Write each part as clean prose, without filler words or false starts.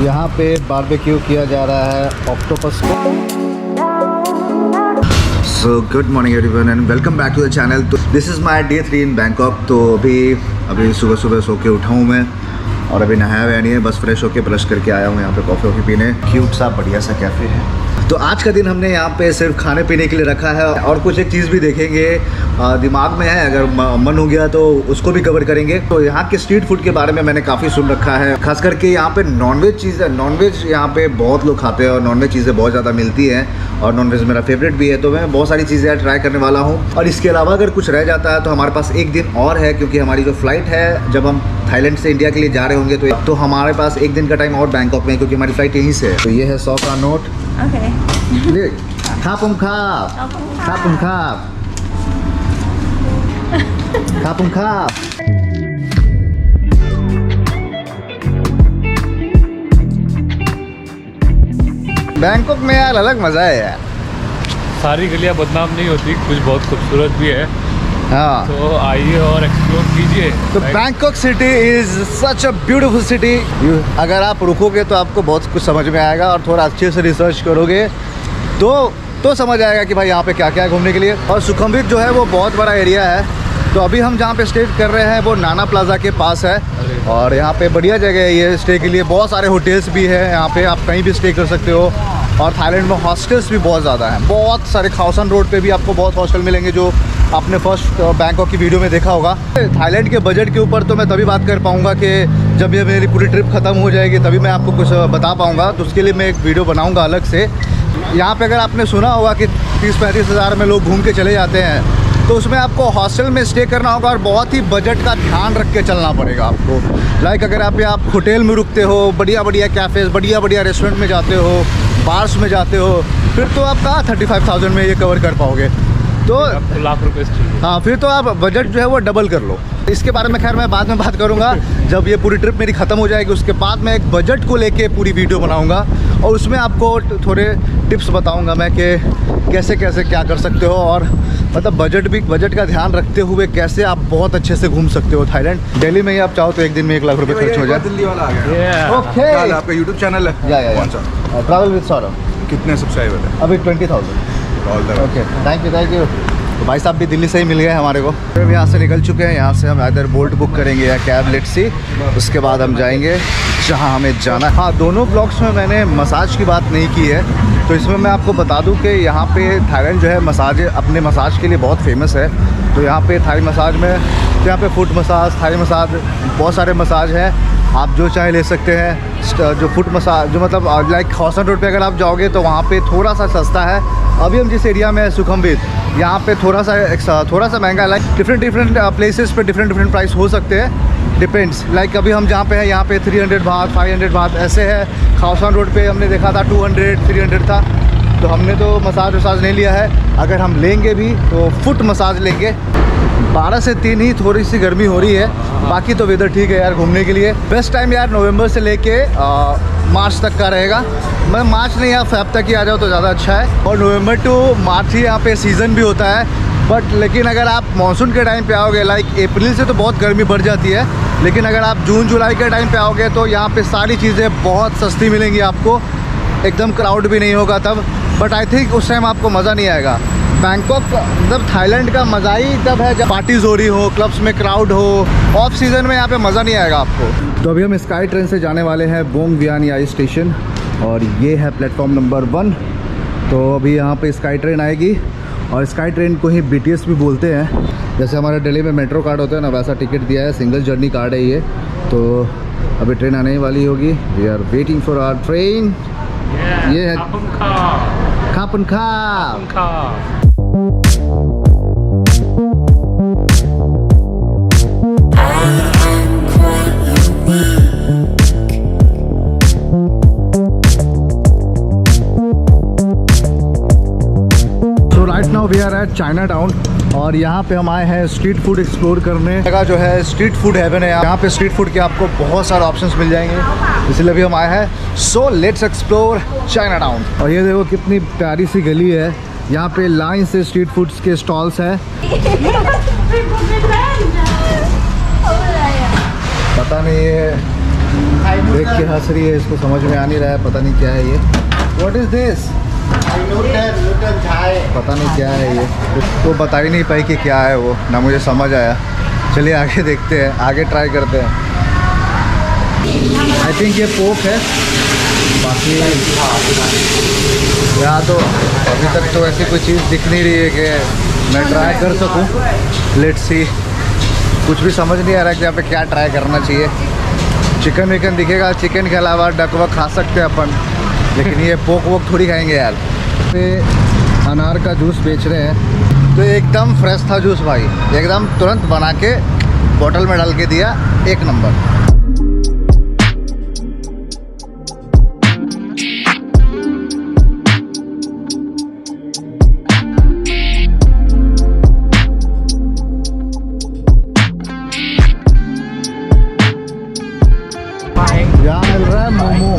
यहाँ पे बारबेक्यू किया जा रहा है ऑक्टोपस को। So good morning everyone and welcome back to the channel. तो this is my day 3 in Bangkok. तो अभी सुबह सुबह सो के उठा हूँ मैं और अभी नहाया हुआ नहीं है, बस फ्रेश होके ब्रश करके आया हूँ यहाँ पे कॉफ़ी वॉफ़ी पीने। क्यूट सा बढ़िया सा कैफ़े है। तो आज का दिन हमने यहाँ पे सिर्फ खाने पीने के लिए रखा है और कुछ एक चीज़ भी देखेंगे, दिमाग में है, अगर मन हो गया तो उसको भी कवर करेंगे। तो यहाँ के स्ट्रीट फूड के बारे में मैंने काफ़ी सुन रखा है, खास करके यहाँ पे नॉनवेज चीज़, नॉनवेज यहाँ पे बहुत लोग खाते हैं और नॉनवेज चीज़ें बहुत ज़्यादा मिलती हैं और नॉनवेज मेरा फेवरेट भी है। तो मैं बहुत सारी चीज़ें ट्राई करने वाला हूँ और इसके अलावा अगर कुछ रह जाता है तो हमारे पास एक दिन और है, क्योंकि हमारी जो फ्लाइट है, जब हम थाईलैंड से इंडिया के लिए जा रहे होंगे तो हमारे पास एक दिन का टाइम और बैंकॉक में, क्योंकि हमारी फ्लाइट यहीं से है। तो ये है 100 का नोट। ले खापुम खाप खापुम खाप खापुम खाप। बैंकॉक में यार अलग मजा है यार। सारी गलियां बदनाम नहीं होती, कुछ बहुत खूबसूरत भी है। हाँ, तो आइए और एक्सप्लोर कीजिए। तो Bangkok city is such a beautiful city. अगर आप रुकोगे तो आपको बहुत कुछ समझ में आएगा और थोड़ा अच्छे से रिसर्च करोगे तो समझ आएगा कि भाई यहाँ पे क्या क्या है घूमने के लिए। और सुखमवित जो है वो बहुत बड़ा एरिया है। तो अभी हम जहाँ पे स्टे कर रहे हैं वो नाना प्लाजा के पास है और यहाँ पे बढ़िया जगह है ये स्टे के लिए। बहुत सारे होटल्स भी हैं यहाँ पे, आप कहीं भी स्टे कर सकते हो। और थाईलैंड में हॉस्टल्स भी बहुत ज़्यादा हैं, बहुत सारे। खाओसन रोड पे भी आपको बहुत हॉस्टल मिलेंगे, जो आपने फर्स्ट बैंकॉक की वीडियो में देखा होगा। थाईलैंड के बजट के ऊपर तो मैं तभी बात कर पाऊँगा कि जब ये मेरी पूरी ट्रिप ख़त्म हो जाएगी, तभी मैं आपको कुछ बता पाऊँगा। तो उसके लिए मैं एक वीडियो बनाऊँगा अलग से। यहाँ पे अगर आपने सुना होगा कि 30-35 हज़ार में लोग घूम के चले जाते हैं, तो उसमें आपको हॉस्टल में स्टे करना होगा और बहुत ही बजट का ध्यान रख के चलना पड़ेगा आपको। लाइक अगर आप होटल में रुकते हो, बढ़िया बढ़िया कैफ़ेज़, बढ़िया बढ़िया रेस्टोरेंट में जाते हो, बार्स में जाते हो, फिर तो आप कहाँ 35,000 में ये कवर कर पाओगे। तो आपको लाख रुपए चाहिए। हाँ, फिर तो आप बजट जो है वो डबल कर लो। इसके बारे में खैर मैं बाद में बात करूँगा, जब ये पूरी ट्रिप मेरी ख़त्म हो जाएगी। उसके बाद मैं एक बजट को लेके पूरी वीडियो बनाऊँगा और उसमें आपको थोड़े टिप्स बताऊँगा मैं कि कैसे कैसे क्या कर सकते हो, और मतलब बजट का ध्यान रखते हुए कैसे आप बहुत अच्छे से घूम सकते हो थाईलैंड। दिल्ली में ही आप चाहो तो एक दिन में 1 लाख रुपए खर्च हो जाए। दिल्ली वाला आ गया। ओके, आपका यूट्यूब चैनल है? या ट्रैवल विद सौरभ। कितने सब्सक्राइबर है अभी 20,000। Okay, thank you. तो भाई साहब भी दिल्ली से ही मिल गए हमारे को। हम यहाँ से निकल चुके हैं। यहाँ से हम इधर बोल्ट बुक करेंगे या कैब, लेट्स सी। उसके बाद हम जाएंगे जहाँ हमें जाना है। हाँ, दोनों ब्लॉग्स में मैंने मसाज की बात नहीं की है, तो इसमें मैं आपको बता दूं कि यहाँ पे थाईलैंड जो है मसाज, अपने मसाज के लिए बहुत फेमस है। तो यहाँ पे थाई मसाज में, तो यहाँ पे फुट मसाज, थाई मसाज, बहुत सारे मसाज हैं, आप जो चाहे ले सकते हैं। जो फुट मसाज, जो मतलब लाइक खाओसन रोड पे अगर आप जाओगे तो वहाँ पे थोड़ा सा सस्ता है। अभी हम जिस एरिया में है सुखमवित, यहाँ पे थोड़ा सा महंगा है। लाइक डिफरेंट प्लेसेस पे डिफरेंट प्राइस हो सकते हैं, डिपेंड्स। लाइक अभी हम जहाँ पे हैं यहाँ पे 300 बात, 500 बात ऐसे है। खाओसन रोड पे हमने देखा था 200-300 था। तो हमने तो मसाज वसाज नहीं लिया है। अगर हम लेंगे भी तो फुट मसाज लेंगे। 12 से 3 ही थोड़ी सी गर्मी हो रही है, बाकी तो वेदर ठीक है यार घूमने के लिए। बेस्ट टाइम यार नवंबर से लेके मार्च तक का रहेगा। मैं मार्च नहीं, या फेब तक ही आ जाओ तो ज़्यादा अच्छा है। और नवंबर टू मार्च ही यहाँ पे सीज़न भी होता है। बट लेकिन अगर आप मानसून के टाइम पे आओगे, लाइक अप्रैल से तो बहुत गर्मी बढ़ जाती है, लेकिन अगर आप जून जुलाई के टाइम पे आओगे तो यहाँ पे सारी चीज़ें बहुत सस्ती मिलेंगी आपको। एकदम क्राउड भी नहीं होगा तब। बट आई थिंक उस टाइम आपको मज़ा नहीं आएगा। बैंकॉक मतलब थाईलैंड का मज़ा ही तब है जब पार्टीज़ हो रही हो, क्लब्स में क्राउड हो। ऑफ सीज़न में यहाँ पे मज़ा नहीं आएगा आपको। तो अभी हम स्काई ट्रेन से जाने वाले हैं बोंग वियान याई स्टेशन और ये है प्लेटफॉर्म नंबर 1। तो अभी यहाँ पे स्काई ट्रेन आएगी और स्काई ट्रेन को ही BTS भी बोलते हैं। जैसे हमारे दिल्ली में मेट्रो कार्ड होता है ना, वैसा टिकट दिया है, सिंगल जर्नी कार्ड है ये। तो अभी ट्रेन आने वाली होगी। We are waiting for our train. ये है खापुन खाप। Right now we are at Chinatown और यहाँ पे हम आए हैं स्ट्रीट फूड एक्सप्लोर करने। जगह जो है स्ट्रीट फूड हेवन है। यहाँ पे स्ट्रीट फूड के आपको बहुत सारे ऑप्शंस मिल जाएंगे, इसलिए भी हम आए हैं। So let's explore China town. और ये देखो कितनी प्यारी सी गली है। यहाँ पे लाइन से स्ट्रीट फूड्स के स्टॉल्स हैं। पता नहीं ये देख के हंस रही है, इसको समझ में आ नहीं रहा है, पता नहीं क्या है ये। What is this? पता नहीं क्या है ये, उसको बता ही नहीं पाई कि क्या है वो, ना मुझे समझ आया। चलिए आगे देखते हैं, आगे ट्राई करते हैं। आई थिंक ये पोक है, बाकी यहाँ तो अभी तक तो ऐसी कोई चीज़ दिख नहीं रही है कि मैं ट्राई कर सकूँ। लेट्स सी, कुछ भी समझ नहीं आ रहा है कि यहाँ पे क्या ट्राई करना चाहिए। चिकन विकन दिखेगा, चिकन के अलावा डक वक खा सकते हैं अपन, लेकिन ये पोक वोक थोड़ी खाएंगे यार। पे अनार का जूस बेच रहे हैं, तो एकदम फ्रेश था जूस भाई, एकदम तुरंत बना के बोतल में डाल के दिया, एक नंबर। यहाँ मिल रहा है मोमो,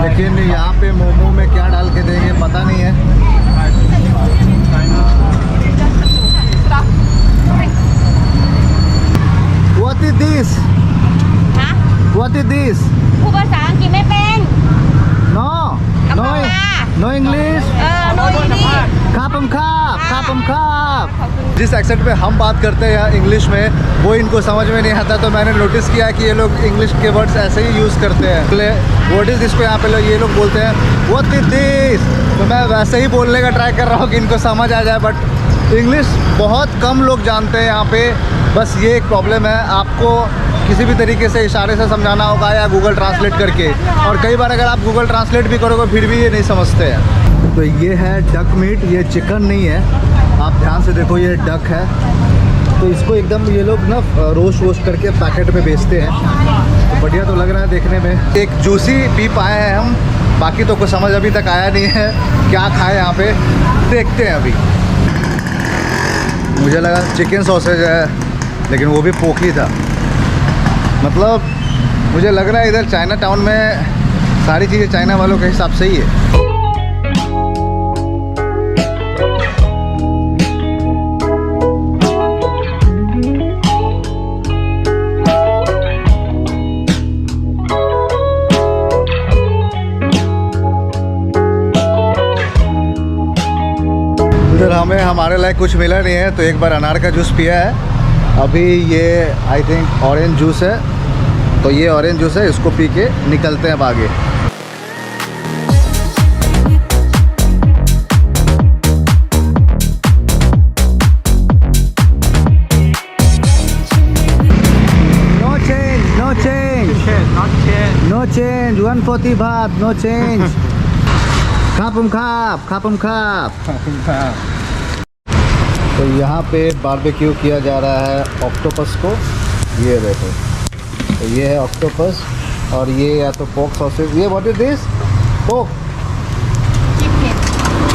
लेकिन यहाँ पे मोमो में क्या डाल के देंगे पता नहीं है। What is this? ฮะ What is this? พูดภาษาอังกฤษไม่เป็น No, no, no English. โนดีนี่ खापम खाप। जिस एक्सेंट में हम बात करते हैं यहाँ इंग्लिश में, वो इनको समझ में नहीं आता, तो मैंने नोटिस किया कि ये लोग इंग्लिश के वर्ड्स ऐसे ही यूज़ करते हैं। व्हाट इज़ इसको यहाँ पे ये लोग बोलते हैं व्हाट इज दिस, तो मैं वैसे ही बोलने का ट्राई कर रहा हूँ कि इनको समझ आ जाए, बट इंग्लिश बहुत कम लोग जानते हैं यहाँ पे। बस ये एक प्रॉब्लम है, आपको किसी भी तरीके से इशारे से समझाना होगा या गूगल ट्रांसलेट करके, और कई बार अगर आप गूगल ट्रांसलेट भी करोगे फिर भी ये नहीं समझते हैं। तो ये है डक मीट, ये चिकन नहीं है, आप ध्यान से देखो, ये डक है। तो इसको एकदम ये लोग ना रोस्ट करके पैकेट में बेचते हैं, तो बढ़िया तो लग रहा है देखने में। एक जूसी पी पाए हैं हम, बाकी तो कुछ समझ अभी तक आया नहीं है क्या खाए यहाँ पे, देखते हैं अभी। मुझे लगा चिकन सॉसेज है, लेकिन वो भी पोक ही था। मतलब मुझे लग रहा है इधर चाइना टाउन में सारी चीज़ें चाइना वालों के हिसाब से ही है। इधर हमें हमारे लायक कुछ मिला नहीं है, तो एक बार अनार का जूस पिया है। अभी ये आई थिंक ऑरेंज जूस है, तो ये ऑरेंज जूस है, इसको पी के निकलते हैं अब आगे। नो चेंज 140 बात, नो चेंज। खापम खाप। तो यहाँ पे बारबेक्यू किया जा रहा है ऑक्टोपस को, ये देखो, तो ये है ऑक्टोपस, और ये या तो पोक सॉसेज, ये व्हाट इज दिस? पोक,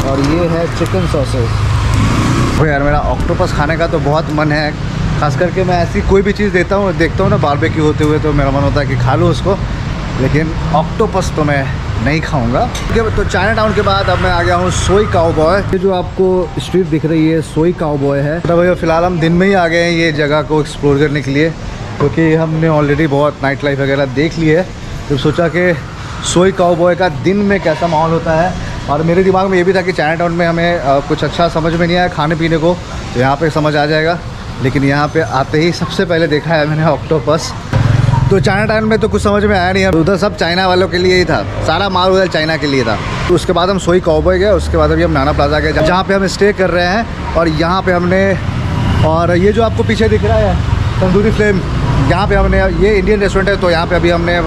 और ये है चिकन सॉसेज। तो यार मेरा ऑक्टोपस खाने का तो बहुत मन है, खास करके मैं ऐसी कोई भी चीज़ देखता हूँ ना बारबेक्यू होते हुए, तो मेरा मन होता है कि खा लूँ उसको, लेकिन ऑक्टोपस तो मैं नहीं खाऊंगा। तो चाइना टाउन के बाद अब मैं आ गया हूँ सोई काउबॉय। ये जो आपको स्ट्रीट दिख रही है सोई काउबॉय है। तो भैया फ़िलहाल हम दिन में ही आ गए हैं ये जगह को एक्सप्लोर करने के लिए, क्योंकि हमने ऑलरेडी बहुत नाइट लाइफ वगैरह देख ली है, तो सोचा कि सोई काउबॉय का दिन में कैसा माहौल होता है। और मेरे दिमाग में ये भी था कि चाइना टाउन में हमें कुछ अच्छा समझ में नहीं आया खाने पीने को, तो यहाँ पर समझ आ जाएगा, लेकिन यहाँ पर आते ही सबसे पहले देखा है मैंने ऑक्टोपस। तो चाइना टाउन में तो कुछ समझ में आया नहीं है, उधर सब चाइना वालों के लिए ही था, सारा माल उधर चाइना के लिए था। तो उसके बाद हम सोई काउबॉय गए, उसके बाद अभी हम नाना प्लाजा गए, जहाँ पे हम स्टे कर रहे हैं। और यहाँ पे हमने, और ये जो आपको पीछे दिख रहा है तंदूरी फ्लेम, यहाँ पे हमने, ये इंडियन रेस्टोरेंट है, तो यहाँ पे अभी हमने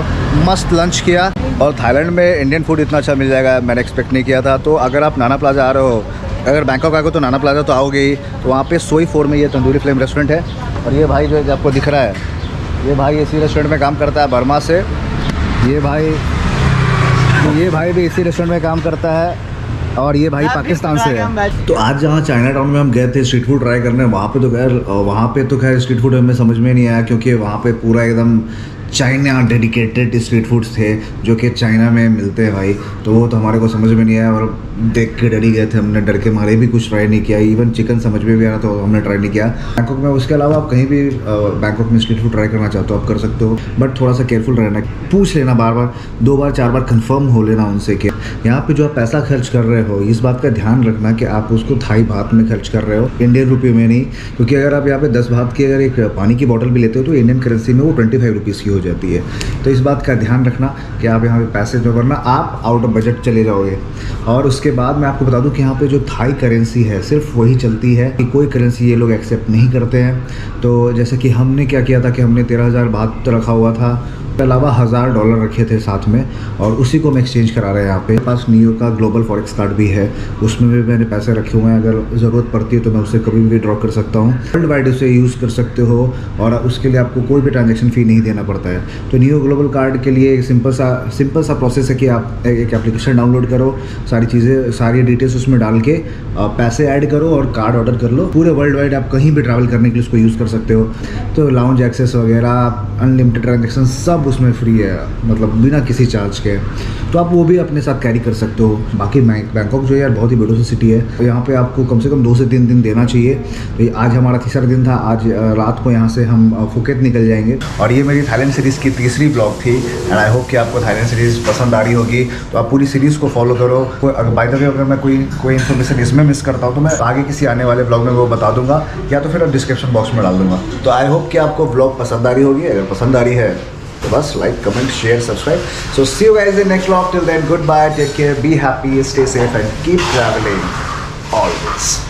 मस्त लंच किया। और थाईलैंड में इंडियन फूड इतना अच्छा मिल जाएगा मैंने एक्सपेक्ट नहीं किया था। तो अगर आप नाना प्लाजा आ रहे हो, अगर बैंकॉक आए हो तो नाना प्लाजा तो आओगे ही, तो वहाँ पे सोई 4 में ये तंदूरी फ्लेम रेस्टोरेंट है। और ये भाई जो आपको दिख रहा है, ये भाई इसी रेस्टोरेंट में काम करता है बर्मा से। ये भाई भी इसी रेस्टोरेंट में काम करता है, और ये भाई पाकिस्तान से है। तो आज जहाँ चाइना टाउन में हम गए थे स्ट्रीट फूड ट्राई करने, वहाँ पे तो खैर स्ट्रीट फूड हमें समझ में नहीं आया, क्योंकि वहाँ पे पूरा एकदम चाइना डेडिकेटेड स्ट्रीट फूड्स थे जो कि चाइना में मिलते हैं भाई। तो वो तो हमारे को समझ में नहीं आया और देख के डर ही गए थे, हमने डर के मारे भी कुछ ट्राई नहीं किया। इवन चिकन समझ में भी आ रहा तो हमने ट्राई नहीं किया बैंकॉक में। उसके अलावा आप कहीं भी बैंकॉक में स्ट्रीट फूड ट्राई करना चाहते हो आप कर सकते हो, बट थोड़ा सा केयरफुल रहना, पूछ लेना बार बार, 2 बार 4 बार कंफर्म हो लेना उनसे कि यहाँ पे जो आप पैसा खर्च कर रहे हो इस बात का ध्यान रखना कि आप उसको थाई बात में खर्च कर रहे हो, इंडियन रुपये में नहीं। क्योंकि अगर आप यहाँ पे 10 बात की अगर एक पानी की बोतल भी लेते हो तो इंडियन करेंसी में वो 25 रुपीज़ की हो जाती है। तो इस बात का ध्यान रखना कि आप यहाँ पे पैसे जो करना आप आउट ऑफ बजट चले जाओगे। और उसके बाद मैं आपको बता दूं कि यहाँ पे जो थाई करेंसी है सिर्फ वही चलती है, कि कोई करेंसी ये लोग एक्सेप्ट नहीं करते हैं। तो जैसे कि हमने क्या किया था कि हमने 13,000 बात रखा हुआ था, के अलावा $1,000 रखे थे साथ में, और उसी को हम एक्सचेंज करा रहे हैं। यहाँ पे मेरे पास नियो का ग्लोबल फॉरेक्स कार्ड भी है, उसमें भी मैंने पैसे रखे हुए हैं। अगर ज़रूरत पड़ती है तो मैं उससे कभी भी विड्रॉ कर सकता हूँ। वर्ल्ड वाइड उसे यूज़ कर सकते हो और उसके लिए आपको कोई भी ट्रांजैक्शन फ़ी नहीं देना पड़ता है। तो नियो ग्लोबल कार्ड के लिए एक सिंपल सा प्रोसेस है कि आप एक एप्लीकेशन डाउनलोड करो, सारी चीज़ें सारी डिटेल्स उसमें डाल के पैसे ऐड करो और कार्ड ऑर्डर कर लो। पूरे वर्ल्ड वाइड आप कहीं भी ट्रैवल करने के लिए उसको यूज़ कर सकते हो। तो लाउंज एक्सेस वगैरह, अनलिमिटेड ट्रांजेक्शन सब उसमें फ्री है, मतलब बिना किसी चार्ज के। तो आप वो भी अपने साथ कैरी कर सकते हो। बाकी बैंकॉक जो है यार बहुत ही ब्यूटीफुल सिटी है, तो यहाँ पे आपको कम से कम 2 से 3 दिन देना चाहिए। तो आज हमारा तीसरा दिन था, आज रात को यहाँ से हम फुकेत निकल जाएंगे। और ये मेरी थाईलैंड सीरीज़ की तीसरी ब्लॉग थी एंड आई होप कि आपको थाईलैंड सीरीज़ पसंद आ रही होगी। तो आप पूरी सीरीज़ को फॉलो करो। बाय द वे अगर मैं कोई इन्फॉर्मेशन इसमें मिस करता हूँ तो मैं आगे किसी आने वाले ब्लॉग में वो बता दूंगा, या तो फिर डिस्क्रिप्शन बॉक्स में डाल दूंगा। तो आई होप कि आपको ब्लॉग पसंद आ रही होगी। अगर पसंद आ रही है तो बस like, comment, share, subscribe. So see you guys in next vlog. Till then goodbye, take care, be happy, stay safe and keep travelling always.